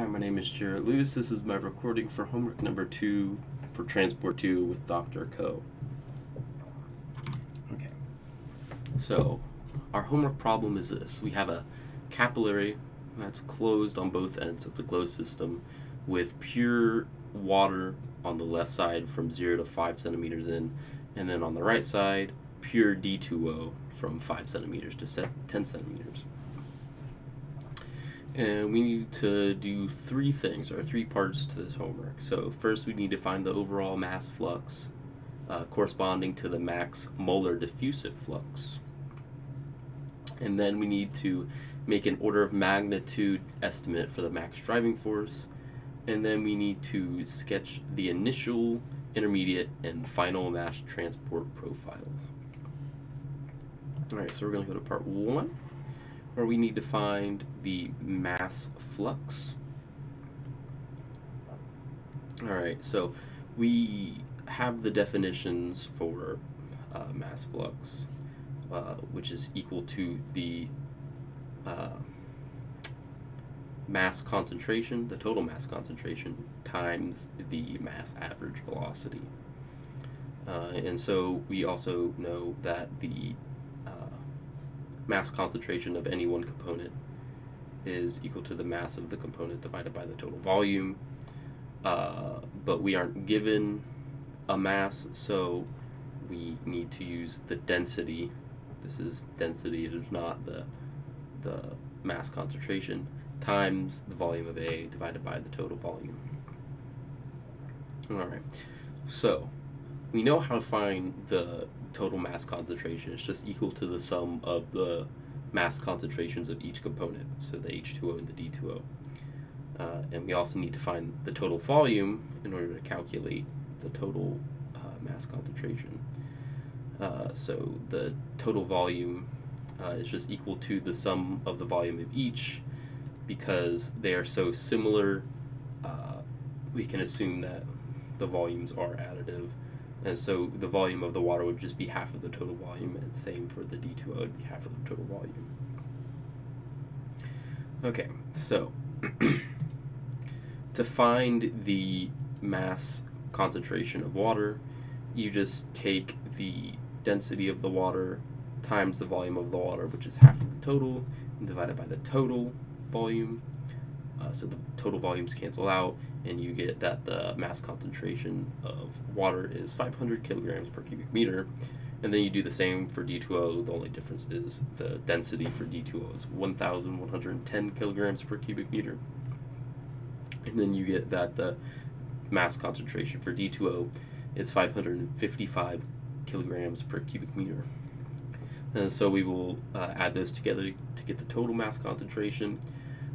Hi, my name is Jarrett Lewis. This is my recording for homework number 2 for Transport 2 with Dr. Co. Okay, so our homework problem is this. We have a capillary that's closed on both ends, so it's a closed system, with pure water on the left side from 0 to 5 centimeters in, and then on the right side, pure D2O from 5 centimeters to 10 centimeters. And we need to do three things, or three parts to this homework. So first we need to find the overall mass flux corresponding to the max molar diffusive flux. And then we need to make an order of magnitude estimate for the max driving force. And then we need to sketch the initial, intermediate, and final mass transport profiles. Alright, so we're going to go to part 1. Where we need to find the mass flux. Alright, so we have the definitions for mass flux, which is equal to the mass concentration, the total mass concentration, times the mass average velocity. And so we also know that the mass concentration of any one component is equal to the mass of the component divided by the total volume, but we aren't given a mass, so we need to use the density. This is density, it is not the mass concentration, times the volume of A divided by the total volume. Alright, so we know how to find the total mass concentration. It's just equal to the sum of the mass concentrations of each component, so the H2O and the D2O. And we also need to find the total volume in order to calculate the total mass concentration. So the total volume is just equal to the sum of the volume of each. Because they are so similar, we can assume that the volumes are additive. And so the volume of the water would just be half of the total volume, and same for the D2O would be half of the total volume. Okay, so to find the mass concentration of water, you just take the density of the water times the volume of the water, which is half of the total, and divide it by the total volume. So the total volumes cancel out, and you get that the mass concentration of water is 500 kilograms per cubic meter. And then you do the same for D2O. The only difference is the density for D2O is 1,110 kilograms per cubic meter. And then you get that the mass concentration for D2O is 555 kilograms per cubic meter. And so we will add those together to get the total mass concentration,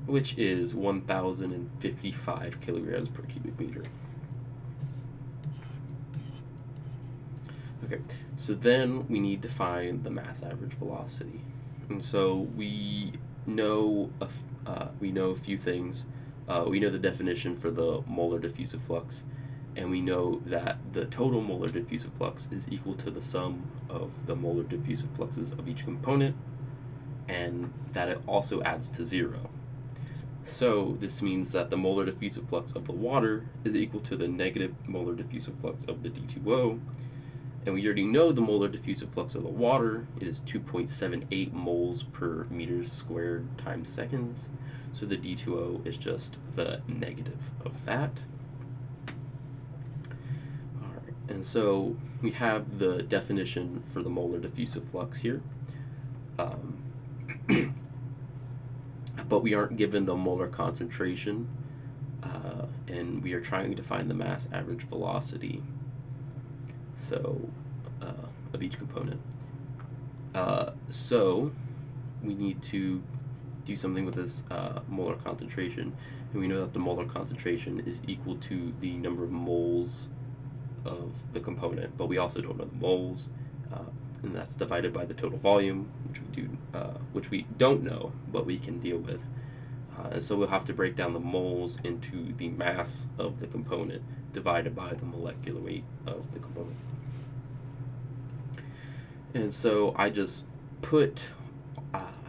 which is 1,055 kilograms per cubic meter. Okay, so then we need to find the mass average velocity. And so we know a few things. We know the definition for the molar diffusive flux, and we know that the total molar diffusive flux is equal to the sum of the molar diffusive fluxes of each component, and that it also adds to 0. So this means that the molar diffusive flux of the water is equal to the negative molar diffusive flux of the D2O. And we already know the molar diffusive flux of the water. It is 2.78 moles per meters squared times seconds. So the D2O is just the negative of that. Alright, and so we have the definition for the molar diffusive flux here. But we aren't given the molar concentration, and we are trying to find the mass average velocity, so of each component. So we need to do something with this molar concentration, and we know that the molar concentration is equal to the number of moles of the component, but we also don't know the moles, and that's divided by the total volume, which we don't know, but we can deal with. And so we'll have to break down the moles into the mass of the component divided by the molecular weight of the component. And so I just put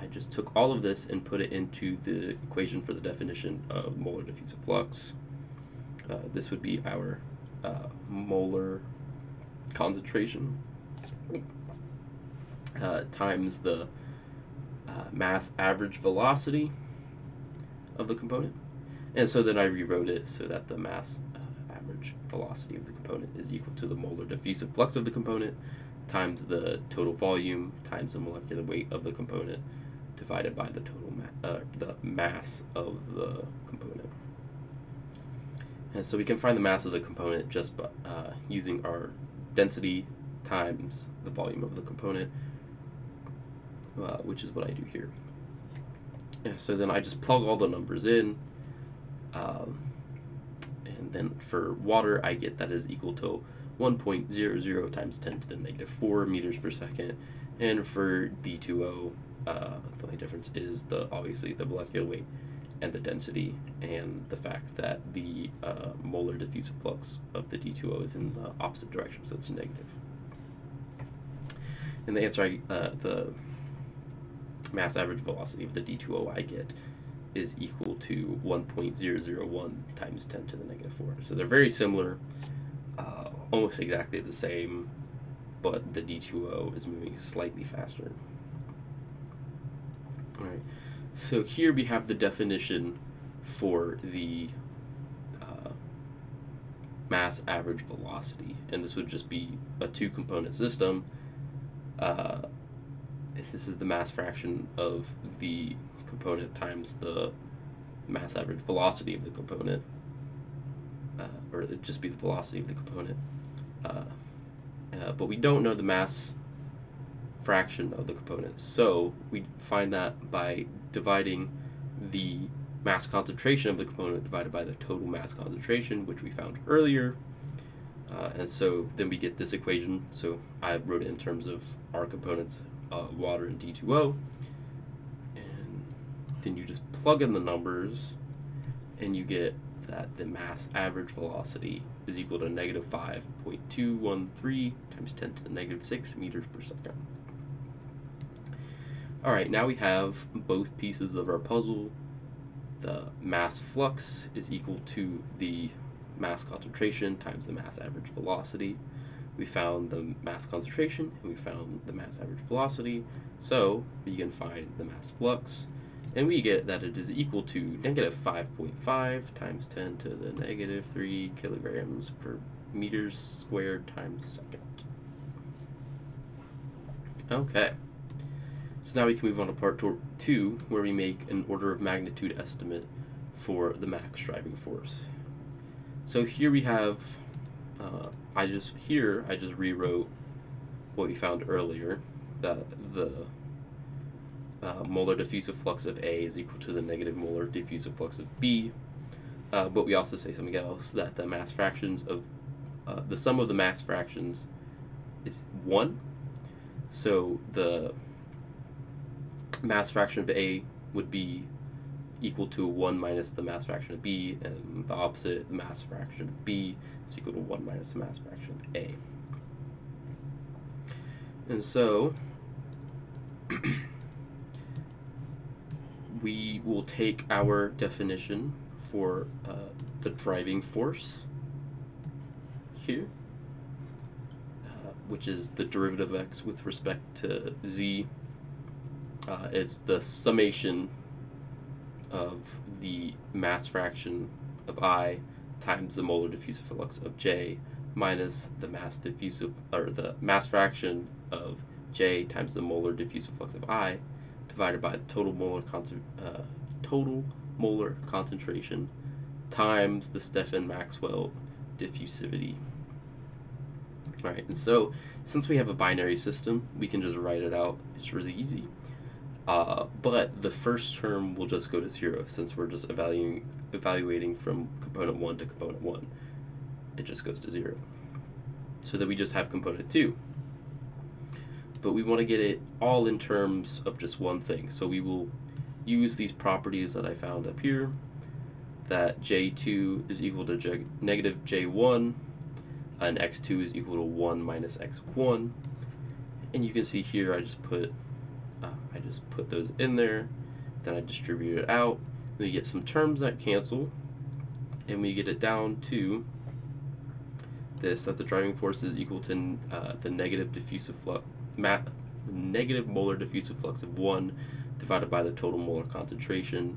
I just took all of this and put it into the equation for the definition of molar diffusive flux. This would be our molar concentration times the mass average velocity of the component. And so then I rewrote it so that the mass average velocity of the component is equal to the molar diffusive flux of the component times the total volume times the molecular weight of the component divided by the total the mass of the component. And so we can find the mass of the component just by using our density times the volume of the component, which is what I do here. Yeah, so then I just plug all the numbers in, and then for water I get that is equal to 1.00 times 10 to the negative 4 meters per second, and for D2O the only difference is obviously the molecular weight and the density, and the fact that the molar diffusive flux of the D2O is in the opposite direction, so it's negative. And the answer the mass average velocity of the D2O I get is equal to 1.001 times 10 to the negative 4. So they're very similar, almost exactly the same, but the D2O is moving slightly faster. All right, so here we have the definition for the mass average velocity, and this would just be a two-component system. This is the mass fraction of the component times the mass average velocity of the component, or it'd just be the velocity of the component. But we don't know the mass fraction of the component, so we find that by dividing the mass concentration of the component divided by the total mass concentration, which we found earlier. And so then we get this equation. So I wrote it in terms of our components, water and D2O, and then you just plug in the numbers and you get that the mass average velocity is equal to negative 5.213 times 10 to the negative 6 meters per second. Alright, now we have both pieces of our puzzle. The mass flux is equal to the mass concentration times the mass average velocity. We found the mass concentration and we found the mass average velocity, so we can find the mass flux, and we get that it is equal to negative 5.5 times 10 to the negative 3 kilograms per meters squared times second. Okay, so now we can move on to part 2, where we make an order of magnitude estimate for the max driving force. So here we have, I just rewrote what we found earlier, that the molar diffusive flux of A is equal to the negative molar diffusive flux of B, but we also say something else, that the mass fractions of, the sum of the mass fractions is 1, so the mass fraction of A would be equal to 1 minus the mass fraction of B, and the opposite, the mass fraction of B, is equal to 1 minus the mass fraction of A. And so we will take our definition for the driving force here, which is the derivative of x with respect to z. It's the summation of the mass fraction of I times the molar diffusive flux of J minus the mass diffusive, or the mass fraction of J times the molar diffusive flux of I divided by the total molar concentration times the Stefan-Maxwell diffusivity. Alright, and so since we have a binary system, we can just write it out. It's really easy. But the first term will just go to 0 since we're just evaluating from component 1 to component 1. It just goes to 0. So that we just have component 2. But we want to get it all in terms of just one thing. So we will use these properties that I found up here, that J2 is equal to negative J1, and X2 is equal to 1 minus X1. And you can see here I just put I just put those in there, then I distribute it out. We get some terms that cancel, and we get it down to this, that the driving force is equal to the negative diffusive flux, negative molar diffusive flux of 1 divided by the total molar concentration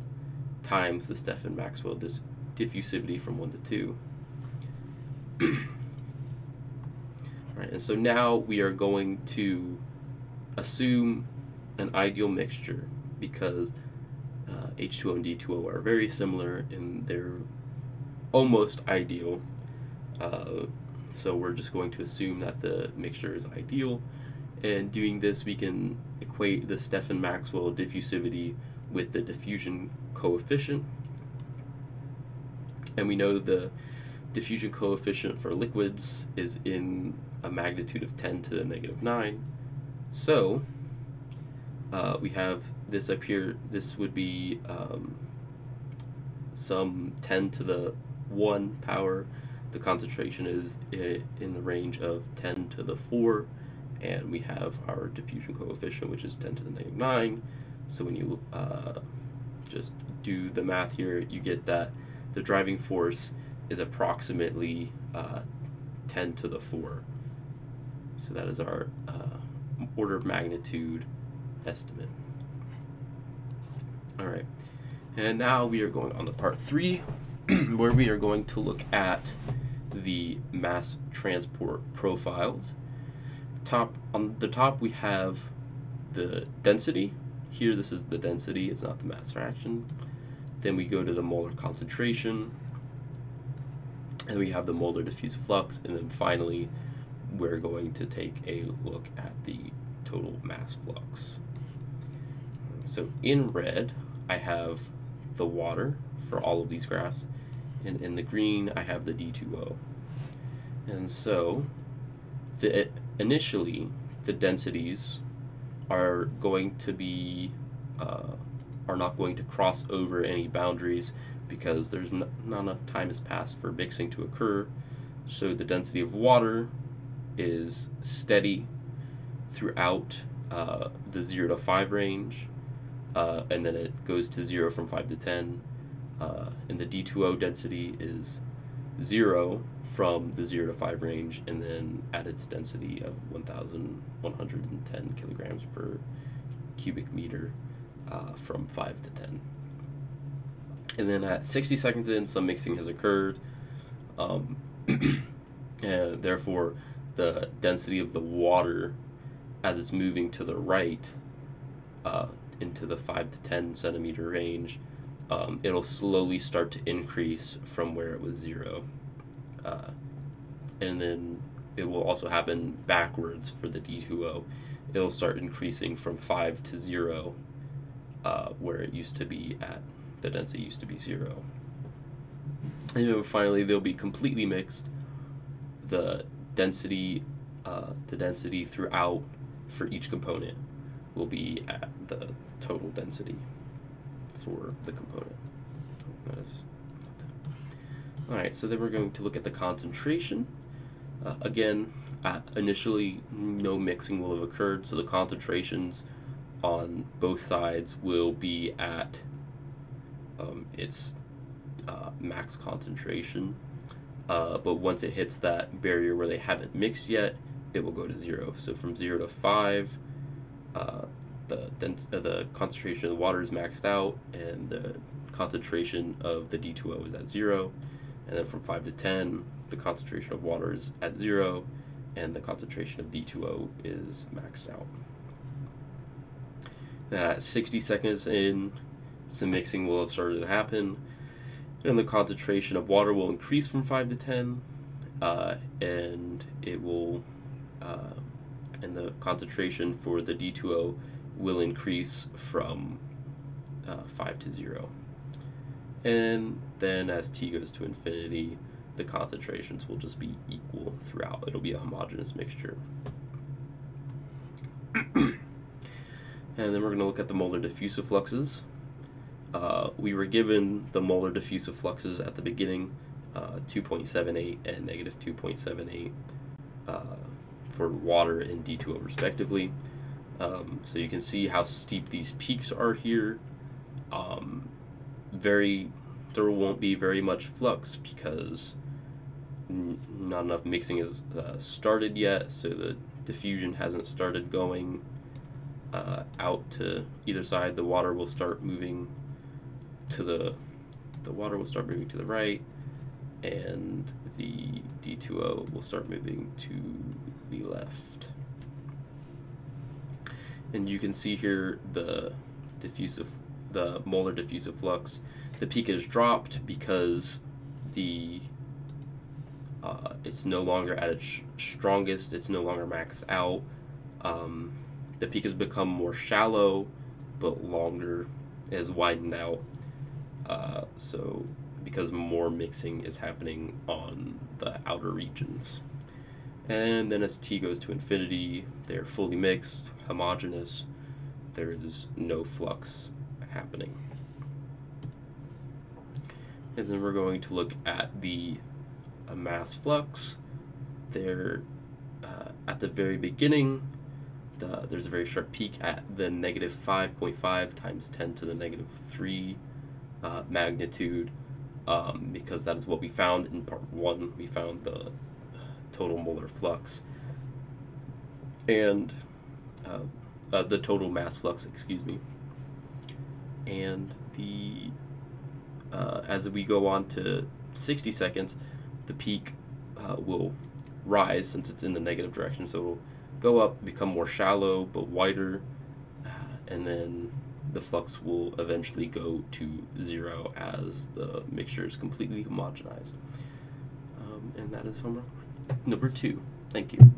times the Stefan-Maxwell diffusivity from 1 to 2. Alright, and so now we are going to assume an ideal mixture, because H2O and D2O are very similar and they're almost ideal. So we're just going to assume that the mixture is ideal, and doing this we can equate the Stefan-Maxwell diffusivity with the diffusion coefficient, and we know the diffusion coefficient for liquids is in a magnitude of 10 to the negative 9. So we have this up here. This would be some 10 to the 1 power. The concentration is in the range of 10 to the 4, and we have our diffusion coefficient, which is 10 to the negative 9. So when you just do the math here, you get that the driving force is approximately 10 to the 4. So that is our order of magnitude estimate. All right, and now we are going on to part 3, where we are going to look at the mass transport profiles. On the top we have the density. Here this is the density, it's not the mass fraction. Then we go to the molar concentration, and we have the molar diffusive flux, and then finally we're going to take a look at the total mass flux. So in red I have the water for all of these graphs, and in the green I have the D2O. And so initially the densities are going to be are not going to cross over any boundaries, because there's not enough time has passed for mixing to occur. So the density of water is steady throughout the 0 to 5 range, and then it goes to 0 from 5 to 10. And the D2O density is 0 from the 0 to 5 range, and then at its density of 1,110 kilograms per cubic meter from 5 to 10. And then at 60 seconds in, some mixing has occurred, and therefore the density of the water, as it's moving to the right into the 5 to 10 centimeter range, it'll slowly start to increase from where it was 0. And then it will also happen backwards for the D2O. It'll start increasing from 5 to 0, where it used to be at, the density used to be 0. And then finally they'll be completely mixed. The density throughout for each component will be at the total density for the component. Alright, so then we're going to look at the concentration. Again, initially no mixing will have occurred, so the concentrations on both sides will be at its max concentration. But once it hits that barrier where they haven't mixed yet, it will go to 0. So from 0 to 5, the concentration of the water is maxed out, and the concentration of the D2O is at 0. And then from 5 to 10, the concentration of water is at 0, and the concentration of D2O is maxed out. Then at 60 seconds in, some mixing will have started to happen, and the concentration of water will increase from 5 to 10, and it will, and the concentration for the D2O will increase from 5 to 0. And then as t goes to infinity, the concentrations will just be equal throughout. It'll be a homogeneous mixture. And then we're going to look at the molar diffusive fluxes. We were given the molar diffusive fluxes at the beginning, 2.78 and negative 2.78 for water and D2O respectively. So you can see how steep these peaks are here. There won't be very much flux because not enough mixing is started yet, so the diffusion hasn't started going out to either side. The water will start moving to the right, and the D2O will start moving to the left. And you can see here the molar diffusive flux. The peak is dropped because it's no longer at its strongest. It's no longer maxed out. The peak has become more shallow, but longer. It has widened out. So because more mixing is happening on the outer regions. And then as t goes to infinity, they are fully mixed, homogeneous. There is no flux happening. And then we're going to look at the mass flux. There, at the very beginning, there's a very sharp peak at the negative 5.5 times 10 to the negative 3 magnitude, because that is what we found in part 1. We found the total molar flux and the total mass flux, excuse me. And the as we go on to 60 seconds, the peak will rise since it's in the negative direction, so it'll go up, become more shallow but wider, and then the flux will eventually go to 0 as the mixture is completely homogenized. And that is homework number 2. Thank you.